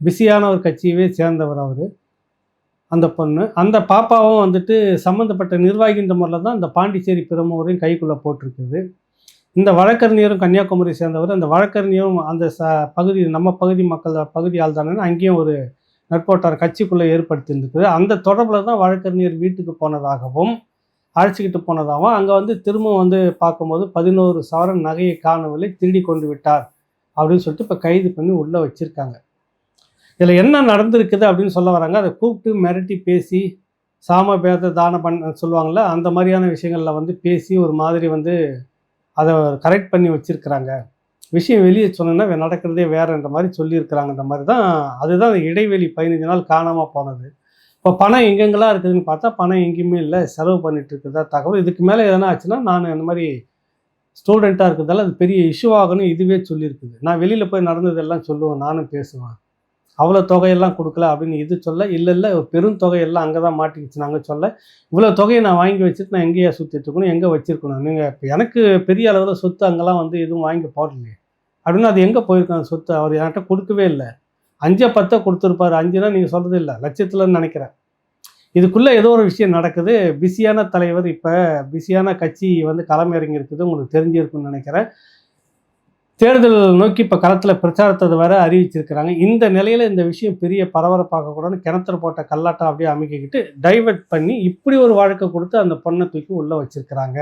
பிஸியான ஒரு கட்சியவே சேர்ந்தவர் அவர். அந்த பொண்ணு. அந்த பாப்பாவும் வந்துட்டு சம்மந்தப்பட்ட நிர்வாகின்ற முறையில தான் இந்த பாண்டிச்சேரி பிரமுகரையும் கைக்குள்ளே போட்டிருக்குது. இந்த வழக்கறிஞரும் கன்னியாகுமரியை சேர்ந்தவர். அந்த வழக்கறிஞரும் அந்த பகுதி நம்ம பகுதி மக்கள் பகுதி ஆள் தானேன்னு அங்கேயும் ஒரு நட்போட்டார் கட்சிக்குள்ளே ஏற்படுத்தியிருந்துருக்குது. அந்த தொடர்பில் தான் வழக்கறிஞர் வீட்டுக்கு போனதாகவும் அழைச்சிக்கிட்டு போனதாகவும் அங்கே வந்து திரும்பவும் வந்து பார்க்கும்போது 11 சவரன் நகையை காணவில்லை, திருடி கொண்டு விட்டார் அப்படின்னு சொல்லிட்டு இப்போ கைது பண்ணி உள்ளே வச்சுருக்காங்க. இதில் என்ன நடந்திருக்குது அப்படின்னு சொல்ல வராங்க. அதை கூப்பிட்டு மிரட்டி பேசி சாமபேத தானம் சொல்லுவாங்கள்ல, அந்த மாதிரியான விஷயங்களில் வந்து பேசி ஒரு மாதிரி வந்து அதை கரெக்ட் பண்ணி வச்சுருக்கிறாங்க. விஷயம் வெளியே சொன்னோன்னா நடக்கிறதே வேறுன்ற மாதிரி சொல்லியிருக்கிறாங்கன்ற மாதிரி தான். அதுதான் இடைவெளி 15 நாள் காணாமல் போனது. இப்போ பணம் எங்கெங்கெல்லாம் இருக்குதுன்னு பார்த்தா பணம் எங்கேயுமே இல்லை, செலவு பண்ணிட்டு இருக்குதா தகவல். இதுக்கு மேலே எதனா ஆச்சுன்னா நான் இந்த மாதிரி ஸ்டூடெண்ட்டாக இருக்கிறதால அது பெரிய இஷ்யூ ஆகணும் இதுவே சொல்லியிருக்குது. நான் வெளியில் போய் நடந்ததெல்லாம் சொல்லுவேன், நானும் பேசுவேன். அவ்வளோ தொகையெல்லாம் கொடுக்கல அப்படின்னு இது சொல்ல, இல்லை ஒரு பெரும் தொகையெல்லாம் அங்கே தான் மாட்டிக்கிச்சு நாங்கள் சொல்ல, இவ்வளோ தொகையை நான் வாங்கி வச்சுட்டு நான் எங்கேயா சுற்றிட்டு இருக்கணும், எங்கே வச்சுருக்கணும், நீங்கள் இப்போ எனக்கு பெரிய அளவில் சொத்து அங்கெல்லாம் வந்து எதுவும் வாங்கி போடலையே அப்படின்னு. அது எங்கே போயிருக்கோம் அந்த சொத்து? அவர் என்கிட்ட கொடுக்கவே இல்லை. 5 10 கொடுத்துருப்பாரு. 5னா நீங்கள் சொல்கிறது இல்லை, லட்சத்துலன்னு நினைக்கிறேன். இதுக்குள்ளே ஏதோ ஒரு விஷயம் நடக்குது. பிஸியான தலைவர், இப்போ பிஸியான கட்சி வந்து களமிறங்கி இருக்குது, உங்களுக்கு தெரிஞ்சிருக்குன்னு நினைக்கிறேன். தேர்தல் நோக்கி இப்போ களத்தில் பிரச்சாரத்தை வேற அறிவிச்சிருக்கிறாங்க. இந்த நிலையில் இந்த விஷயம் பெரிய பரபரப்பாகக்கூடாதுன்னு கிணத்துல போட்ட கல்லாட்டம் அப்படியே அமைக்கிக்கிட்டு டைவெர்ட் பண்ணி இப்படி ஒரு வழக்கை கொடுத்து அந்த பொண்ணை தூக்கி உள்ளே வச்சிருக்கிறாங்க.